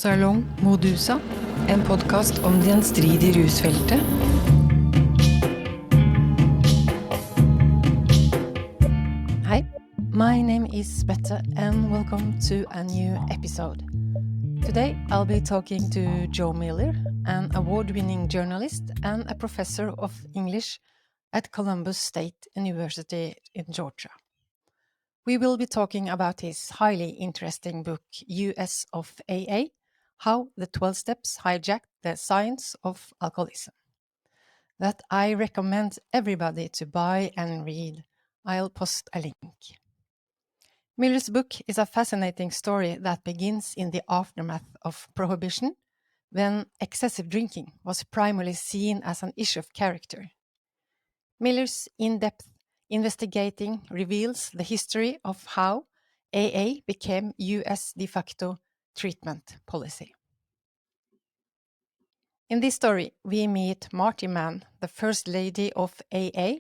Salong Modusa, en podcast om det gjenstridige rusfeltet. Hi, my name is Bette and welcome to a new episode. Today I'll be talking to Joe Miller, an award-winning journalist and a professor of English at Columbus State University in Georgia. We will be talking about his highly interesting book, US of AA, How the 12 Steps Hijacked the Science of Alcoholism, that I recommend everybody to buy and read. I'll post a link. Miller's book is a fascinating story that begins in the aftermath of Prohibition, when excessive drinking was primarily seen as an issue of character. Miller's in-depth investigating reveals the history of how AA became US de facto treatment policy. In this story, we meet Marty Mann, the first lady of AA,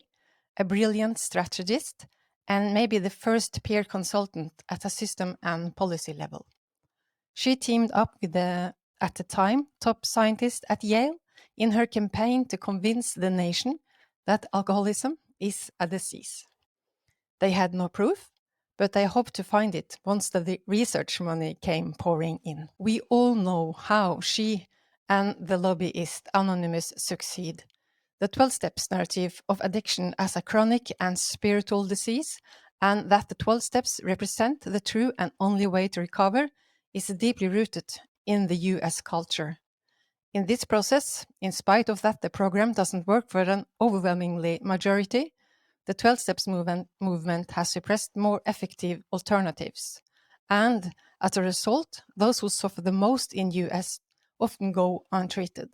a brilliant strategist, and maybe the first peer consultant at a system and policy level. She teamed up with the, at the time, top scientist at Yale in her campaign to convince the nation that alcoholism is a disease. They had no proof, but they hoped to find it once the research money came pouring in. We all know how she and the lobbyist Anonymous succeed. The 12 steps narrative of addiction as a chronic and spiritual disease, and that the 12 steps represent the true and only way to recover, is deeply rooted in the US culture. In this process, in spite of that the program doesn't work for an overwhelmingly majority, the 12 steps movement has suppressed more effective alternatives. And as a result, those who suffer the most in US often go untreated.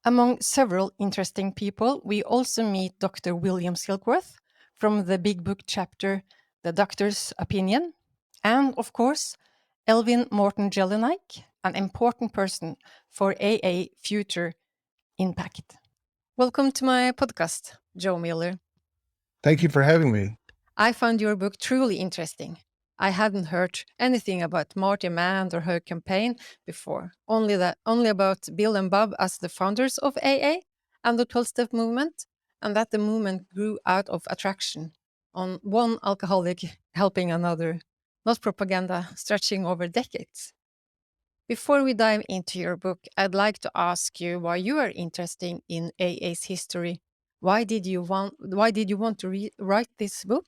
Among several interesting people, we also meet Dr. William Silkworth from the Big Book chapter, The Doctor's Opinion, and of course, Elvin Morton Jelinek, an important person for AA future impact. Welcome to my podcast, Joe Miller. Thank you for having me. I found your book truly interesting. I hadn't heard anything about Marty Mann or her campaign before, only about Bill and Bob as the founders of AA and the 12-step movement, and that the movement grew out of attraction on one alcoholic helping another, not propaganda stretching over decades. Before we dive into your book, I'd like to ask you why you are interested in AA's history. Why did you want to write this book?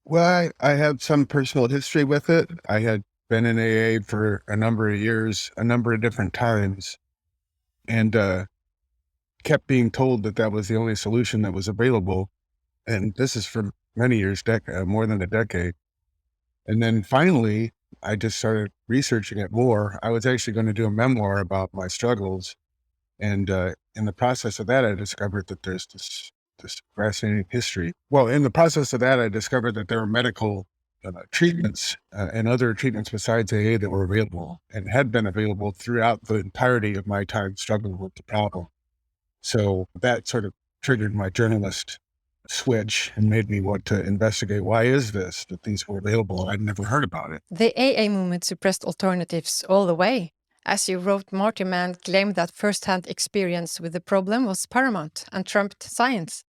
Well, I have some personal history with it. I had been in AA for a number of years, a number of different times, and kept being told that that was the only solution that was available. And this is for many years, more than a decade. And then finally, I just started researching it more. I was actually going to do a memoir about my struggles. And in the process of that, I discovered that there's this fascinating history. Well, in the process of that, I discovered that there were medical treatments and other treatments besides AA that were available and had been available throughout the entirety of my time struggling with the problem. So that sort of triggered my journalist switch and made me want to investigate, why is this that these were available? I'd never heard about it. The AA movement suppressed alternatives all the way. As you wrote, Marty Mann claimed that first-hand experience with the problem was paramount and trumped science.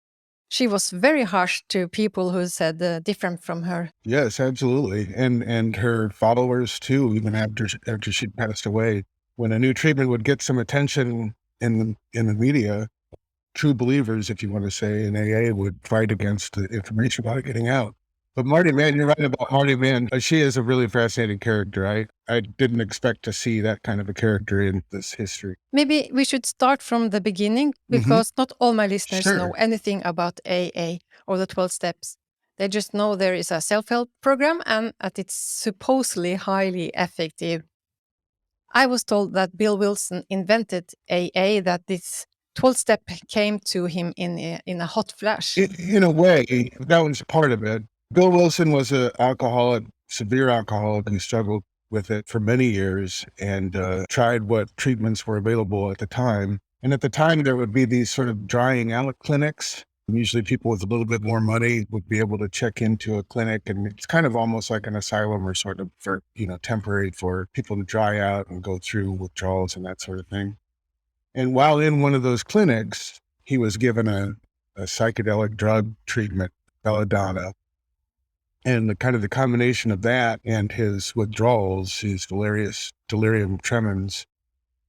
She was very harsh to people who said different from her. Yes, absolutely. And her followers too, even after she passed away. When a new treatment would get some attention in the media, true believers, if you want to say, in AA would fight against the information about it getting out. But Marty Mann, you're right about Marty Mann. She is a really fascinating character. I didn't expect to see that kind of a character in this history. Maybe we should start from the beginning, because not all my listeners know anything about AA or the 12 steps. They just know there is a self-help program and that it's supposedly highly effective. I was told that Bill Wilson invented AA, that this 12-step came to him in a hot flash. In a way, that was part of it. Bill Wilson was an alcoholic, severe alcoholic, and struggled with it for many years and tried what treatments were available at the time. And at the time, there would be these sort of drying out clinics Usually people with a little bit more money would be able to check into a clinic, and it's kind of almost like an asylum or sort of for, temporary for people to dry out and go through withdrawals and that sort of thing. And while in one of those clinics, he was given a psychedelic drug treatment, belladonna. And the combination of that and his withdrawals, his delirium tremens,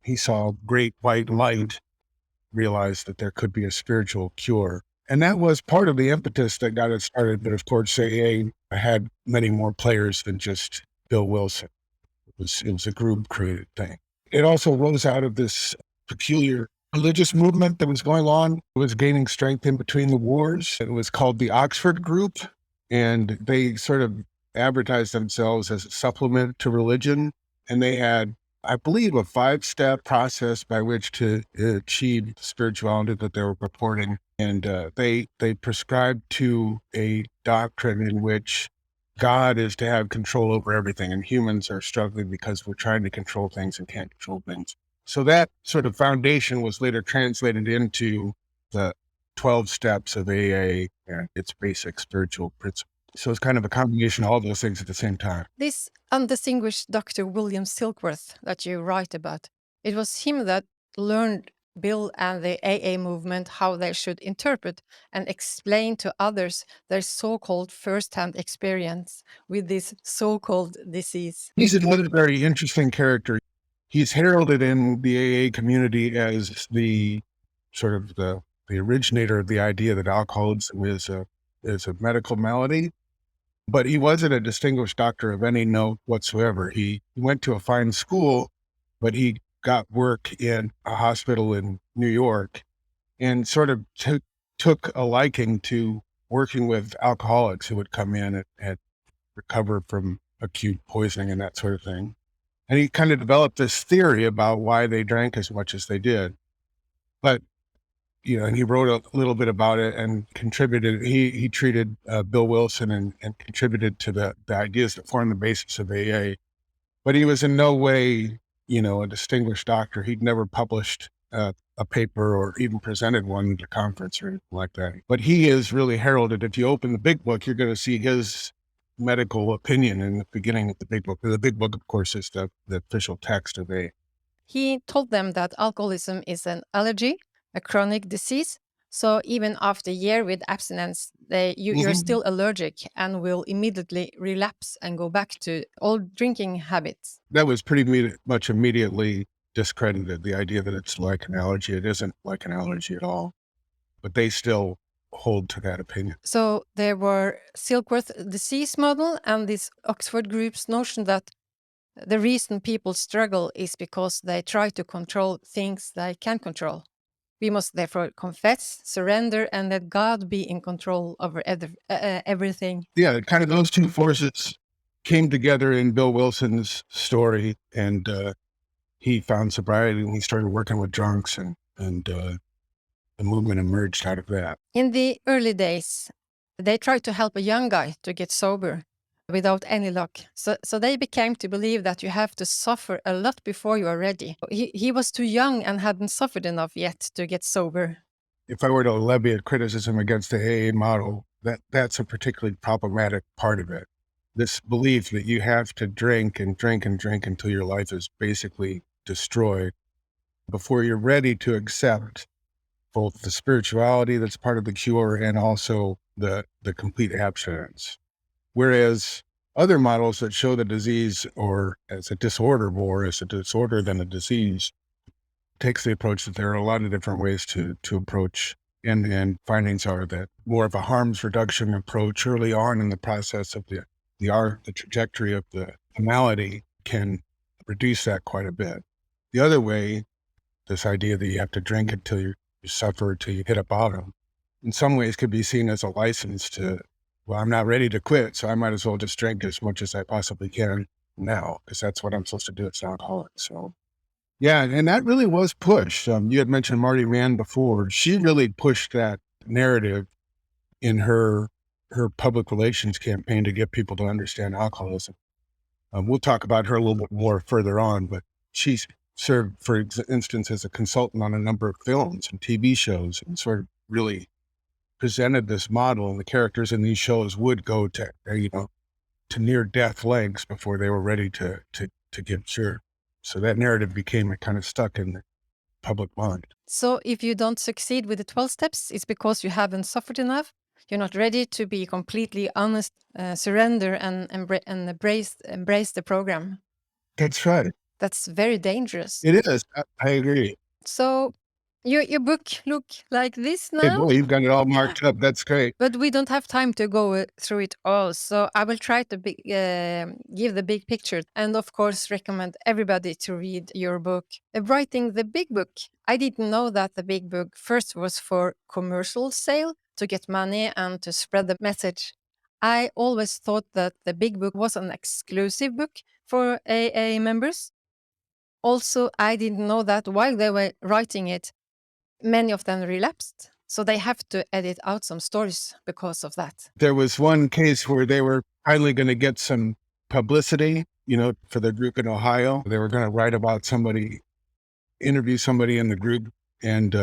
he saw great white light, realized that there could be a spiritual cure. And that was part of the impetus that got it started. But of course, AA had many more players than just Bill Wilson. It was a group created thing. It also rose out of this peculiar religious movement that was going on. It was gaining strength in between the wars. It was called the Oxford Group, and they sort of advertised themselves as a supplement to religion. And they had, I believe, a 5-step process by which to achieve the spirituality that they were purporting. And they prescribed to a doctrine in which God is to have control over everything, and humans are struggling because we're trying to control things and can't control things. So that sort of foundation was later translated into the 12 steps of AA and its basic spiritual principles. So it's kind of a combination of all those things at the same time. This undistinguished Dr. William Silkworth that you write about, it was him that learned Bill and the AA movement how they should interpret and explain to others their so-called first-hand experience with this so-called disease. He's another very interesting character. He's heralded in the AA community as the sort of the originator of the idea that alcoholism is a medical malady. But he wasn't a distinguished doctor of any note whatsoever. He went to a fine school, but he got work in a hospital in New York and sort of took a liking to working with alcoholics who would come in and recover from acute poisoning and that sort of thing. And he kind of developed this theory about why they drank as much as they did. But and he wrote a little bit about it and contributed. He treated Bill Wilson and contributed to the ideas that formed the basis of AA. But he was in no way, a distinguished doctor. He'd never published a paper or even presented one at a conference or anything like that. But he is really heralded. If you open the big book, you're going to see his medical opinion in the beginning of the big book. The big book, of course, is the official text of AA. He told them that alcoholism is an allergy, a chronic disease. So even after a year with abstinence, you're still allergic and will immediately relapse and go back to old drinking habits. That was pretty much immediately discredited, the idea that it's like an allergy. It isn't like an allergy at all. But they still hold to that opinion. So there were Silkworth disease model and this Oxford group's notion that the reason people struggle is because they try to control things they can't control. We must therefore confess, surrender, and let God be in control over everything. Yeah, kind of those two forces came together in Bill Wilson's story, and he found sobriety and he started working with drunks, and the movement emerged out of that. In the early days, they tried to help a young guy to get sober without any luck. So they became to believe that you have to suffer a lot before you are ready. He was too young and hadn't suffered enough yet to get sober. If I were to levy a criticism against the AA model, that's a particularly problematic part of it. This belief that you have to drink and drink and drink until your life is basically destroyed before you're ready to accept both the spirituality that's part of the cure and also the complete abstinence. Whereas other models that show the disease or as a disorder more as a disorder than a disease takes the approach that there are a lot of different ways to approach. And findings are that more of a harms reduction approach early on in the process of the trajectory of the malady can reduce that quite a bit. The other way, this idea that you have to drink until you suffer, till you hit a bottom, in some ways could be seen as a license to, well, I'm not ready to quit, so I might as well just drink as much as I possibly can now, because that's what I'm supposed to do as an alcoholic. So, yeah, and that really was pushed. You had mentioned Marty Mann before. She really pushed that narrative in her public relations campaign to get people to understand alcoholism. We'll talk about her a little bit more further on, but she's served, for instance, as a consultant on a number of films and TV shows and sort of really presented this model, and the characters in these shows would go to, to near death lengths before they were ready to get cured. So that narrative became kind of stuck in the public mind. So if you don't succeed with the 12 steps, it's because you haven't suffered enough. You're not ready to be completely honest, surrender and embrace the program. That's right. That's very dangerous. It is. I agree. So your book look like this Hey, now? boy, you've got it all marked up. That's great. But we don't have time to go through it all, so I will try to give the big picture and, of course, recommend everybody to read your book. Writing the big book, I didn't know that the big book first was for commercial sale, to get money and to spread the message. I always thought that the big book was an exclusive book for AA members. Also, I didn't know that while they were writing it, many of them relapsed. So they have to edit out some stories because of that. There was one case where they were finally going to get some publicity, for the group in Ohio. They were going to write about somebody, interview somebody in the group, and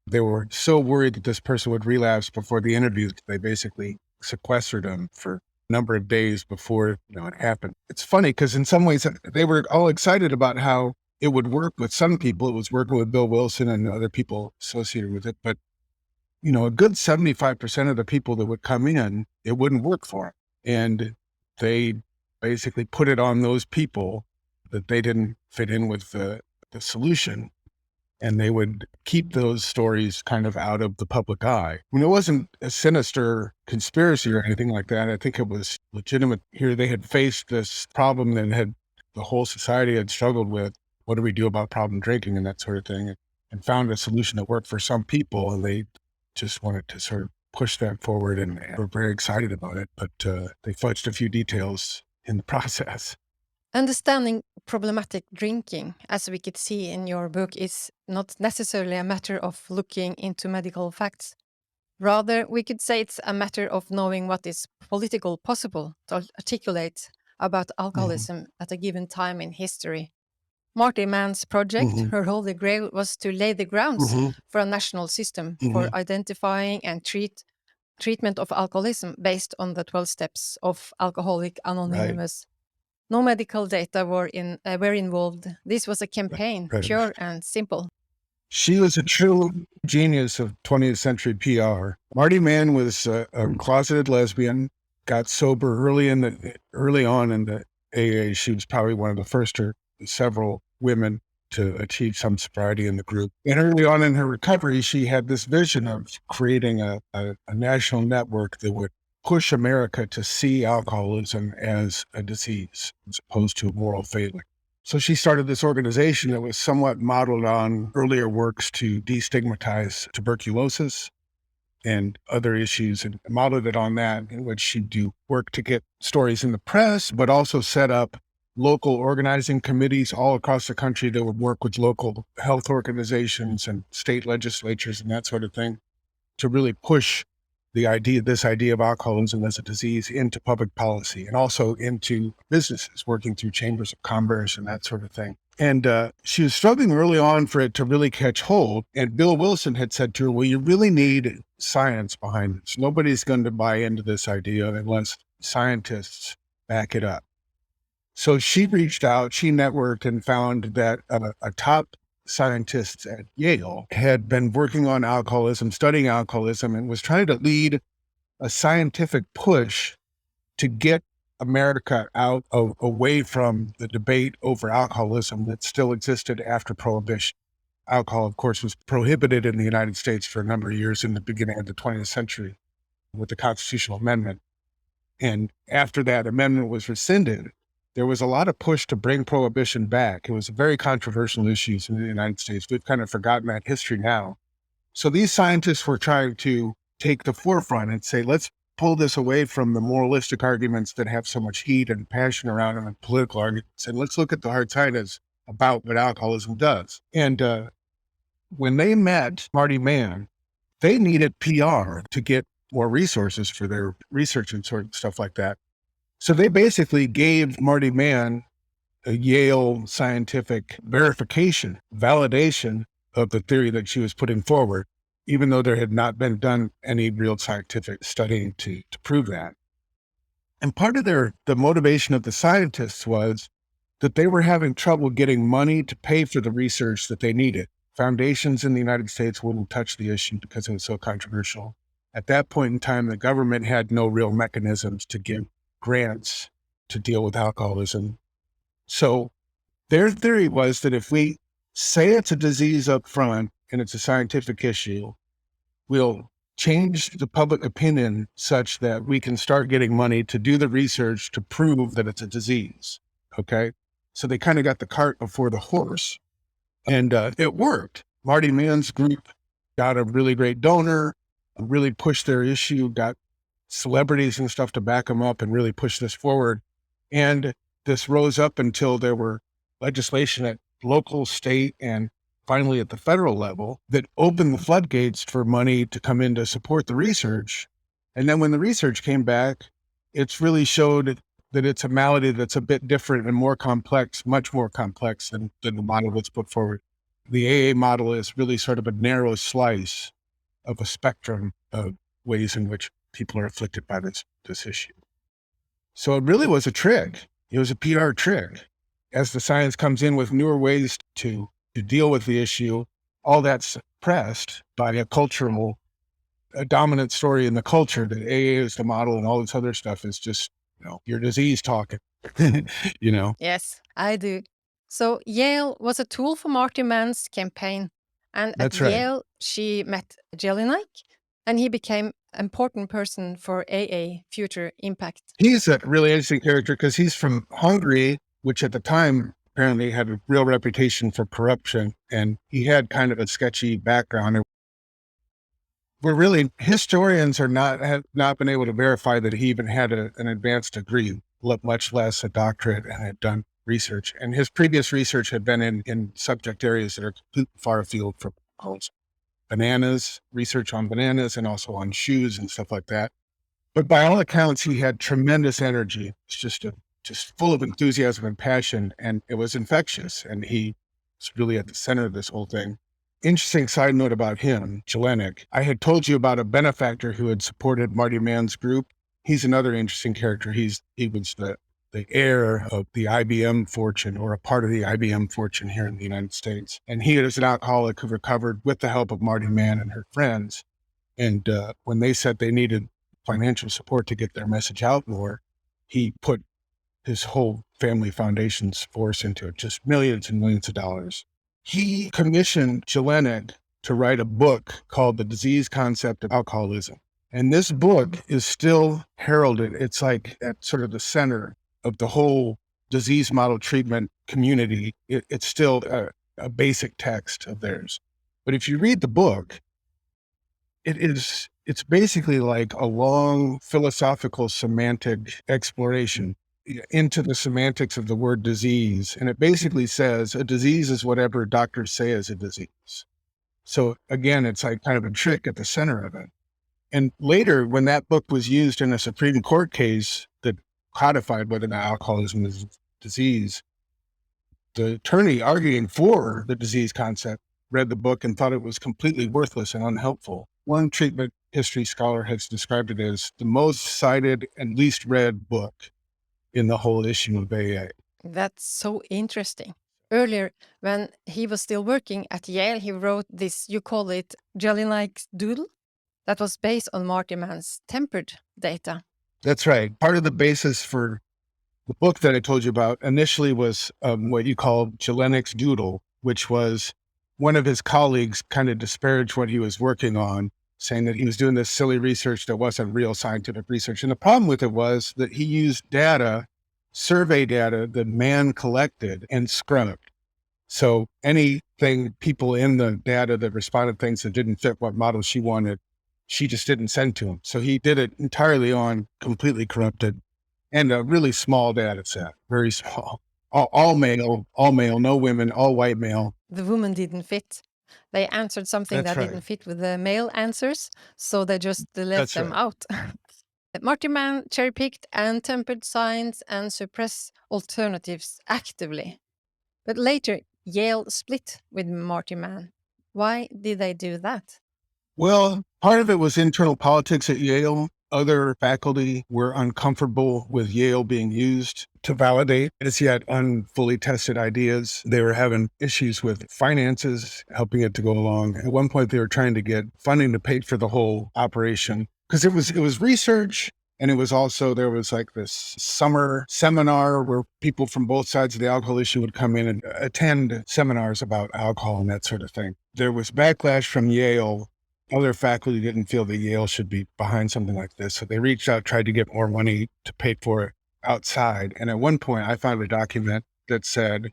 they were so worried that this person would relapse before the interview, they basically sequestered them for a number of days before it happened. It's funny because in some ways they were all excited about how it would work with some people. It was working with Bill Wilson and other people associated with it, but a good 75% of the people that would come in, it wouldn't work for them. And they basically put it on those people that they didn't fit in with the solution. And they would keep those stories kind of out of the public eye. It wasn't a sinister conspiracy or anything like that. I think it was legitimate. Here they had faced this problem that the whole society had struggled with. What do we do about problem drinking and that sort of thing? And found a solution that worked for some people, and they just wanted to sort of push that forward, and were very excited about it, but they fudged a few details in the process. Understanding problematic drinking, as we could see in your book, is not necessarily a matter of looking into medical facts. Rather, we could say it's a matter of knowing what is political possible to articulate about alcoholism at a given time in history. Marty Mann's project, her holy grail, was to lay the grounds for a national system for identifying and treatment of alcoholism based on the 12 steps of Alcoholics Anonymous. Right. No medical data were involved. This was a campaign, pure and simple. She was a true genius of 20th century PR. Marty Mann was a closeted lesbian, got sober early on in the AA. She was probably one of the first or several women to achieve some sobriety in the group. And early on in her recovery, she had this vision of creating a national network that would push America to see alcoholism as a disease as opposed to a moral failing. So she started this organization that was somewhat modeled on earlier works to destigmatize tuberculosis and other issues, and modeled it on that, in which she'd do work to get stories in the press, but also set up local organizing committees all across the country that would work with local health organizations and state legislatures and that sort of thing to really push this idea of alcoholism as a disease into public policy, and also into businesses, working through chambers of commerce and that sort of thing. And she was struggling early on for it to really catch hold. And Bill Wilson had said to her, well, you really need science behind this. Nobody's going to buy into this idea unless scientists back it up. So she reached out, she networked, and found that a top scientist at Yale had been working on alcoholism, studying alcoholism, and was trying to lead a scientific push to get America away from the debate over alcoholism that still existed after Prohibition. Alcohol, of course, was prohibited in the United States for a number of years in the beginning of the 20th century with the Constitutional Amendment. And after that amendment was rescinded, there was a lot of push to bring Prohibition back. It was a very controversial issue in the United States. We've kind of forgotten that history now. So these scientists were trying to take the forefront and say, let's pull this away from the moralistic arguments that have so much heat and passion around them and political arguments, and let's look at the hard science about what alcoholism does. And when they met Marty Mann, they needed PR to get more resources for their research and sort of stuff like that. So they basically gave Marty Mann a Yale scientific verification, validation of the theory that she was putting forward. even though there had not been done any real scientific studying to prove that. And part of the motivation of the scientists was that they were having trouble getting money to pay for the research that they needed. Foundations in the United States wouldn't touch the issue because it was so controversial. At that point in time, the government had no real mechanisms to give grants to deal with alcoholism. So their theory was that if we say it's a disease up front and it's a scientific issue, we'll change the public opinion such that we can start getting money to do the research to prove that it's a disease. Okay. So they kind of got the cart before the horse, and it worked. Marty Mann's group got a really great donor, really pushed their issue, got celebrities and stuff to back them up and really push this forward. And this rose up until there were legislation at local, state, and finally at the federal level that opened the floodgates for money to come in to support the research. And then when the research came back, it's really showed that it's a malady that's a bit different and more complex, much more complex than the model that's put forward. The AA model is really sort of a narrow slice of a spectrum of ways in which people are afflicted by this issue. So it really was a trick. It was a PR trick. As the science comes in with newer ways to deal with the issue, all that's suppressed by a dominant story in the culture that AA is the model and all this other stuff is just, your disease talking, Yes, I do. So Yale was a tool for Marty Mann's campaign. And at That's right. Yale, she met Jelinek, and he became an important person for AA future impact. He's a really interesting character because he's from Hungary, which at the time apparently had a real reputation for corruption, and he had kind of a sketchy background. Historians have not been able to verify that he even had an advanced degree, much less a doctorate, and had done research. And his previous research had been in subject areas that are completely far afield from bananas, research on bananas, and also on shoes and stuff like that. But by all accounts, he had tremendous energy. It's just full of enthusiasm and passion, and it was infectious. And he was really at the center of this whole thing. Interesting side note about him, Jelinek. I had told you about a benefactor who had supported Marty Mann's group. He's another interesting character. He was the heir of the IBM fortune, or a part of the IBM fortune here in the United States. And he is an alcoholic who recovered with the help of Marty Mann and her friends. And when they said they needed financial support to get their message out more, he put his whole family foundation's force into it, just millions and millions of dollars. He commissioned Jelinek to write a book called The Disease Concept of Alcoholism. And this book is still heralded. It's like at sort of the center of the whole disease model treatment community. It's still a basic text of theirs. But if you read the book, it's basically like a long philosophical semantic exploration into the semantics of the word disease. And it basically says a disease is whatever doctors say is a disease. So again, it's like kind of a trick at the center of it. And later, when that book was used in a Supreme Court case that codified whether or not alcoholism is a disease, the attorney arguing for the disease concept read the book and thought it was completely worthless and unhelpful. One treatment history scholar has described it as the most cited and least read book in the whole issue of AA. That's so interesting. Earlier, when he was still working at Yale, he wrote this, you call it Jelinek's Doodle, that was based on Marty Mann's tempered data. That's right. Part of the basis for the book that I told you about initially was what you call Jelinek's Doodle, which was one of his colleagues kind of disparaged what he was working on, saying that he was doing this silly research that wasn't real scientific research. And the problem with it was that he used survey data that Mann collected and scrubbed. So anything, people in the data that responded things that didn't fit what model she wanted, she just didn't send to him. So he did it entirely on completely corrupted and a really small data set, very small. All male, no women, all white male. The women didn't fit. They answered something That's that right. didn't fit with the male answers, so they just left That's them right. out. Marty Mann cherry-picked and tempered science and suppressed alternatives actively. But later, Yale split with Marty Mann. Why did they do that? Well, part of it was internal politics at Yale. Other faculty were uncomfortable with Yale being used to validate as yet unfully tested ideas. They were having issues with finances, helping it to go along. At one point, they were trying to get funding to pay for the whole operation because it was research. And it was also, there was like this summer seminar where people from both sides of the alcohol issue would come in and attend seminars about alcohol and that sort of thing. There was backlash from Yale. Other faculty didn't feel that Yale should be behind something like this. So they reached out, tried to get more money to pay for it outside. And at one point, I found a document that said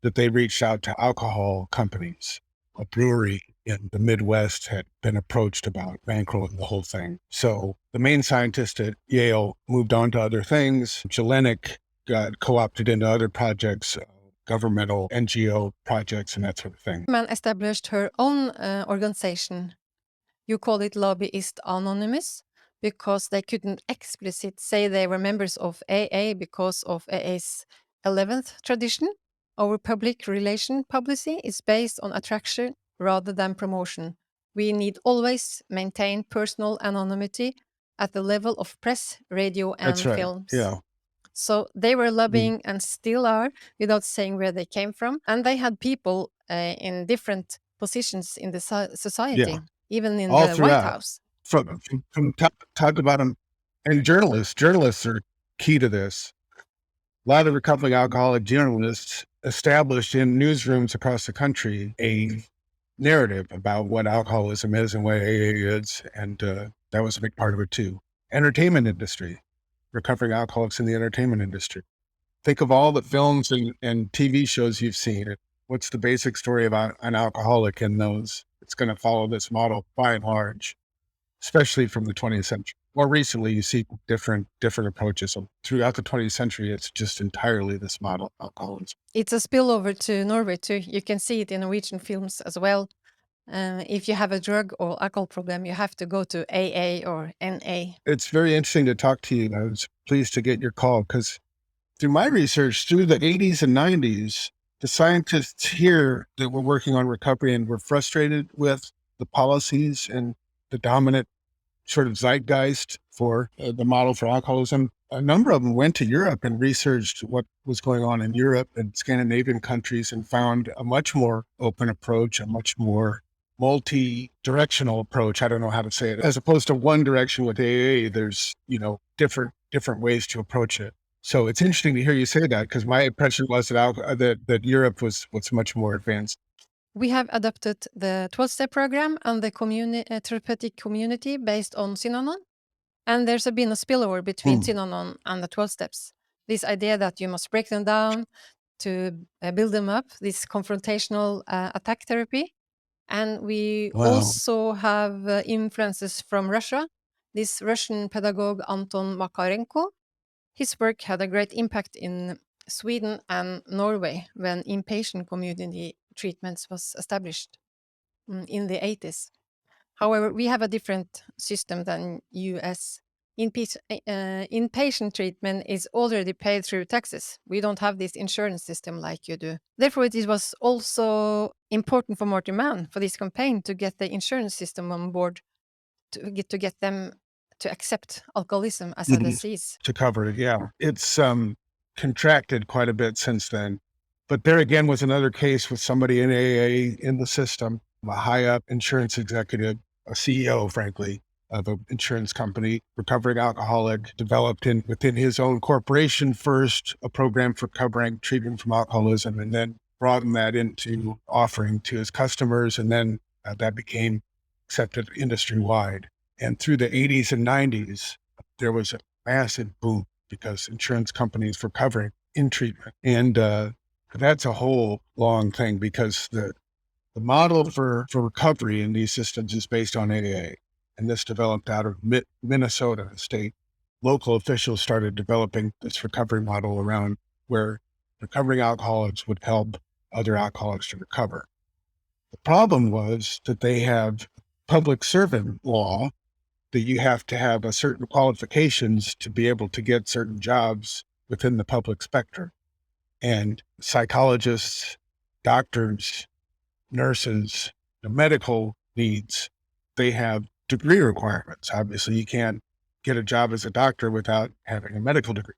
that they reached out to alcohol companies. A brewery in the Midwest had been approached about bankrolling the whole thing. So the main scientist at Yale moved on to other things. Jelenic got co-opted into other projects, governmental NGO projects and that sort of thing. Mann established her own organization. You call it Lobbyist Anonymous because they couldn't explicitly say they were members of AA because of AA's 11th tradition. Our public relation policy is based on attraction rather than promotion. We need always maintain personal anonymity at the level of press, radio, That's and right. films. Yeah. So they were lobbying and still are without saying where they came from. And they had people in different positions in the society, Yeah. even in All the White throughout. House. From top to bottom. And journalists are key to this. A lot of recovering alcoholic journalists established in newsrooms across the country a narrative about what alcoholism is and what AA is. And that was a big part of it too. Entertainment industry, recovering alcoholics in the entertainment industry. Think of all the films and TV shows you've seen. What's the basic story about an alcoholic in those? It's going to follow this model by and large, especially from the 20th century. More recently, you see different approaches. So throughout the 20th century, it's just entirely this model of alcoholism. It's a spillover to Norway too. You can see it in Norwegian films as well. If you have a drug or alcohol problem, you have to go to AA or NA. It's very interesting to talk to you. I was pleased to get your call because through my research, through the 80s and 90s, the scientists here that were working on recovery and were frustrated with the policies and the dominant sort of zeitgeist for the model for alcoholism. A number of them went to Europe and researched what was going on in Europe and Scandinavian countries and found a much more open approach, a much more multi-directional approach. I don't know how to say it. As opposed to one direction with AA, there's, different ways to approach it. So it's interesting to hear you say that because my impression was that Europe was much more advanced. We have adopted the 12-step program and the therapeutic community based on Synanon. And there's been a spillover between Synanon and the 12 steps. This idea that you must break them down to build them up, this confrontational attack therapy. And we also have influences from Russia. This Russian pedagogue, Anton Makarenko, his work had a great impact in Sweden and Norway when inpatient community treatments was established in the 80s. However, we have a different system than US. Inpatient treatment is already paid through taxes. We don't have this insurance system like you do. Therefore, it was also important for Marty Mann for this campaign to get the insurance system on board to get them to accept alcoholism as a disease. To cover it, yeah. It's contracted quite a bit since then. But there again was another case with somebody in AA in the system, a high up insurance executive, a CEO, frankly, of an insurance company, recovering alcoholic, developed within his own corporation first a program for covering treatment from alcoholism, and then broadened that into offering to his customers, and then that became accepted industry-wide. And through the 80s and 90s, there was a massive boom because insurance companies were covering in treatment. And that's a whole long thing because the model for recovery in these systems is based on AA. And this developed out of Minnesota state. Local officials started developing this recovery model around where recovering alcoholics would help other alcoholics to recover. The problem was that they have public servant law that you have to have a certain qualifications to be able to get certain jobs within the public spectrum. And psychologists, doctors, nurses, the medical needs, they have degree requirements. Obviously, you can't get a job as a doctor without having a medical degree.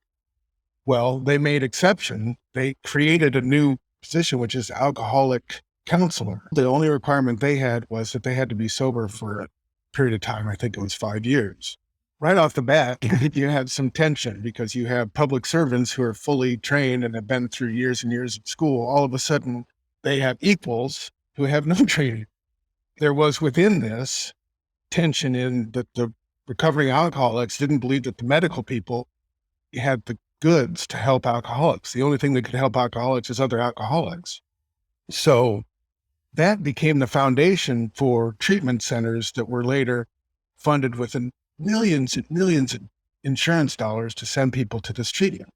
Well, they made exception. They created a new position, which is alcoholic counselor. The only requirement they had was that they had to be sober for a period of time. I think it was 5 years. Right off the bat, you have some tension because you have public servants who are fully trained and have been through years and years of school. All of a sudden, they have equals who have no training. There was within this tension in that the recovering alcoholics didn't believe that the medical people had the goods to help alcoholics. The only thing that could help alcoholics is other alcoholics. So that became the foundation for treatment centers that were later funded with millions and millions of insurance dollars to send people to this treatment.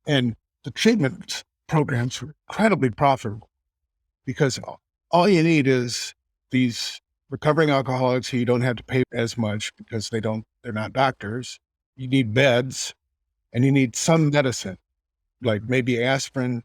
And the treatment programs were incredibly profitable because all you need is these recovering alcoholics who you don't have to pay as much because they're not doctors. You need beds and you need some medicine, like maybe aspirin,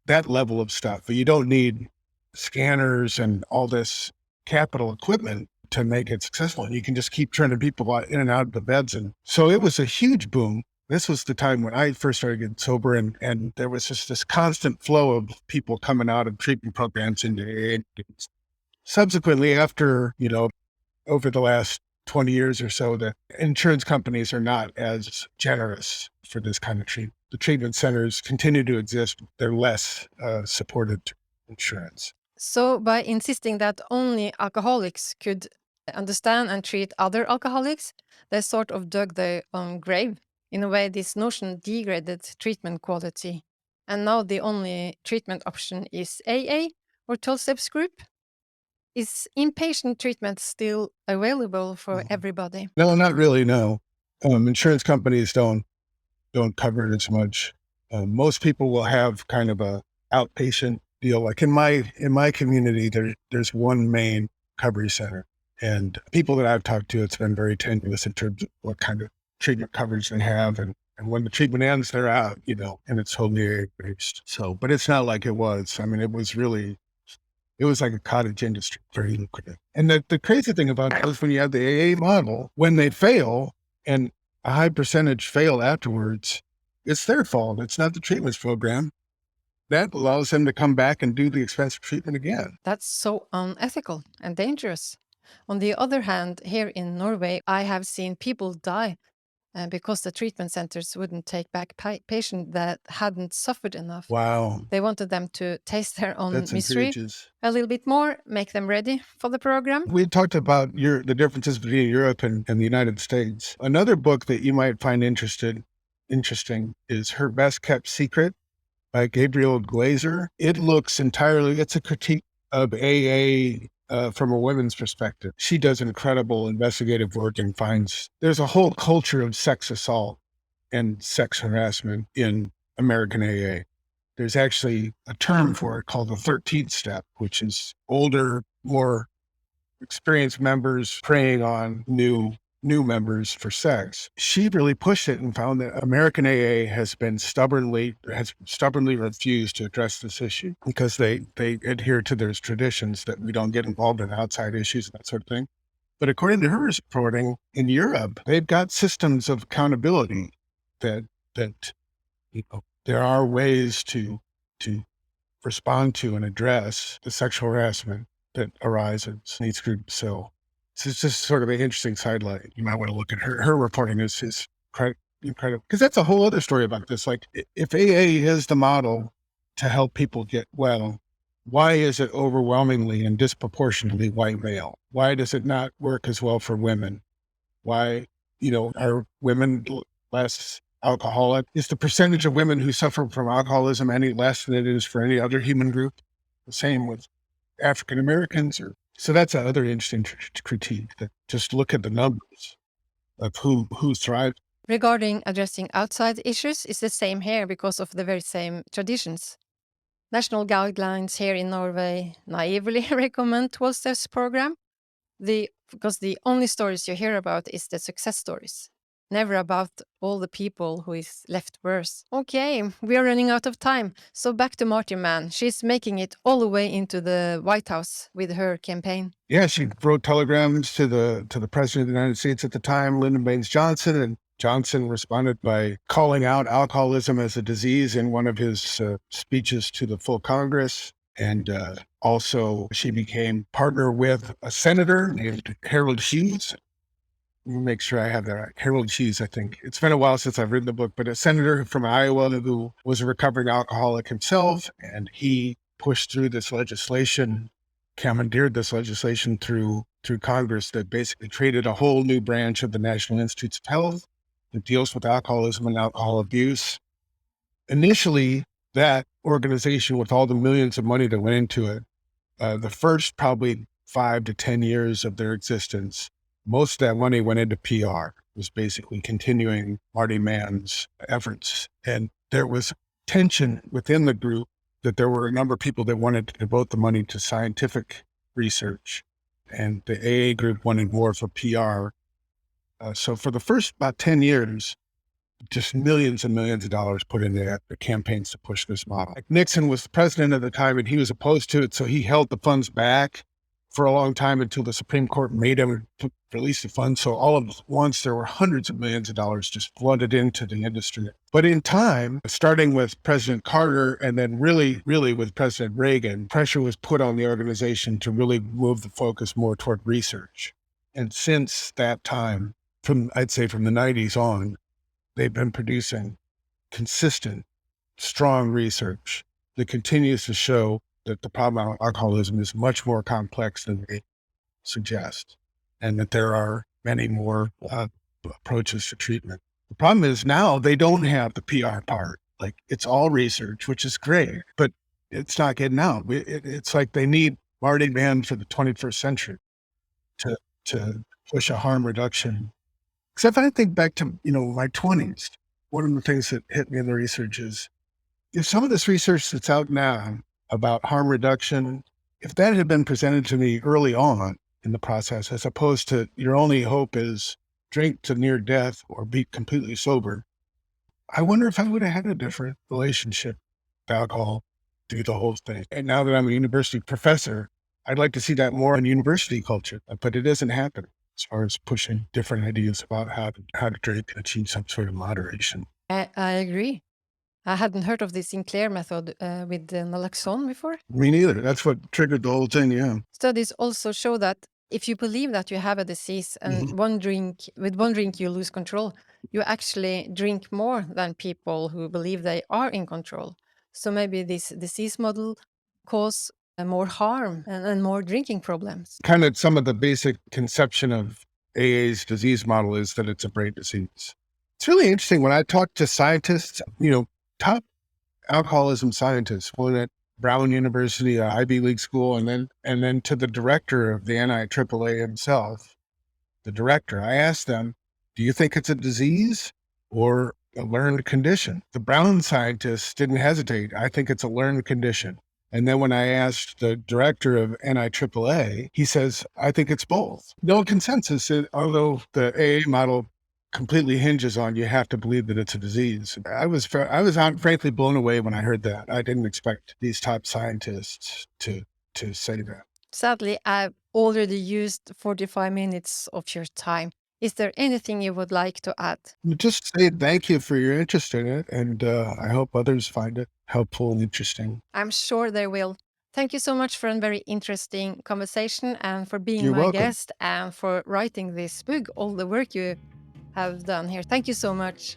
that level of stuff. But you don't need scanners and all this capital equipment to make it successful. And you can just keep turning people in and out of the beds. And so it was a huge boom. This was the time when I first started getting sober, and there was just this constant flow of people coming out of treatment programs into AA. Subsequently, after, over the last 20 years or so, the insurance companies are not as generous for this kind of treatment. The treatment centers continue to exist. They're less supported to insurance. So by insisting that only alcoholics could understand and treat other alcoholics, they sort of dug their own grave. In a way, this notion degraded treatment quality. And now the only treatment option is AA or 12-steps group. Is inpatient treatment still available for everybody? No, not really, no. Insurance companies don't cover it as much. Most people will have kind of a outpatient deal. Like in my community, there's one main recovery center, and people that I've talked to, it's been very tenuous in terms of what kind of treatment coverage they have, and when the treatment ends, they're out, and it's totally based. So, but it's not like it was. I mean, it was like a cottage industry, very lucrative. And the crazy thing about it is when you have the AA model, when they fail and a high percentage fail afterwards, it's their fault. It's not the treatment program. That allows them to come back and do the expensive treatment again. That's so unethical and dangerous. On the other hand, here in Norway, I have seen people die because the treatment centers wouldn't take back patients that hadn't suffered enough. Wow. They wanted them to taste their own That's misery egregious. a little bit more, make them ready for the program. We talked about the differences between Europe and the United States. Another book that you might find interesting is Her Best Kept Secret by Gabriel Glazer. It's a critique of AA from a women's perspective. She does incredible investigative work and finds there's a whole culture of sex assault and sex harassment in American AA. There's actually a term for it called the 13th step, which is older, more experienced members preying on new members for sex. She really pushed it and found that American AA has stubbornly refused to address this issue because they adhere to their traditions that we don't get involved in outside issues and that sort of thing. But according to her reporting, in Europe, they've got systems of accountability that there are ways to respond to and address the sexual harassment that arises in each group. So it's just sort of an interesting sidelight. You might want to look at her reporting is incredible, because that's a whole other story about this. Like, if AA is the model to help people get well, why is it overwhelmingly and disproportionately white male? Why does it not work as well for women? Why, are women less alcoholic? Is the percentage of women who suffer from alcoholism any less than it is for any other human group? The same with African Americans. So that's another interesting critique, that just look at the numbers of who thrives. Regarding addressing outside issues, is the same here because of the very same traditions. National guidelines here in Norway naively recommend 12-steps program because the only stories you hear about is the success stories. never about all the people who is left worse. Okay, we are running out of time. So back to Marty Mann. She's making it all the way into the White House with her campaign. Yeah, she wrote telegrams to the president of the United States at the time, Lyndon Baines Johnson, and Johnson responded by calling out alcoholism as a disease in one of his speeches to the full Congress. And also, she became partner with a senator named Harold Hughes. Let me make sure I have that right. Harold Hughes, I think. It's been a while since I've written the book, but a senator from Iowa who was a recovering alcoholic himself, and he pushed through this legislation, commandeered this legislation through Congress that basically created a whole new branch of the National Institutes of Health that deals with alcoholism and alcohol abuse. Initially, that organization, with all the millions of money that went into it, the first probably 5 to 10 years of their existence, most of that money went into PR. It was basically continuing Marty Mann's efforts. And there was tension within the group that there were a number of people that wanted to devote the money to scientific research. And the AA group wanted more for PR. So for the first about 10 years, just millions and millions of dollars put into the campaigns to push this model. Like Nixon was the president at the time, and he was opposed to it, so he held the funds back for a long time until the Supreme Court made him release the funds. So all at once, there were hundreds of millions of dollars just flooded into the industry. But in time, starting with President Carter and then really with President Reagan, pressure was put on the organization to really move the focus more toward research. And since that time, I'd say from the 90s on, they've been producing consistent, strong research that continues to show that the problem of alcoholism is much more complex than they suggest, and that there are many more approaches to treatment. The problem is now they don't have the PR part. Like, it's all research, which is great, but it's not getting out. It's like they need Marty Mann for the 21st century to push a harm reduction. Except I think back to, my 20s, one of the things that hit me in the research is if some of this research that's out now about harm reduction, if that had been presented to me early on in the process, as opposed to your only hope is drink to near death or be completely sober, I wonder if I would have had a different relationship with alcohol through the whole thing. And now that I'm a university professor, I'd like to see that more in university culture, but it doesn't happen as far as pushing different ideas about how to drink and achieve some sort of moderation. I agree. I hadn't heard of the Sinclair method with naloxone before. Me neither. That's what triggered the whole thing, yeah. Studies also show that if you believe that you have a disease and with one drink you lose control, you actually drink more than people who believe they are in control. So maybe this disease model cause more harm and more drinking problems. Kind of some of the basic conception of AA's disease model is that it's a brain disease. It's really interesting when I talk to scientists, top alcoholism scientists, one at Brown University, Ivy League school, and then to the director of the NIAAA himself, the director. I asked them, do you think it's a disease or a learned condition? The Brown scientists didn't hesitate. I think it's a learned condition. And then when I asked the director of NIAAA, he says, I think it's both. No consensus, although the AA model completely hinges on you have to believe that it's a disease. I was frankly blown away when I heard that. I didn't expect these top scientists to say that. Sadly, I've already used 45 minutes of your time. Is there anything you would like to add? Just say thank you for your interest in it, and I hope others find it helpful and interesting. I'm sure they will. Thank you so much for a very interesting conversation and for being You're my welcome. guest and for writing this book, all the work you have done here. Thank you so much.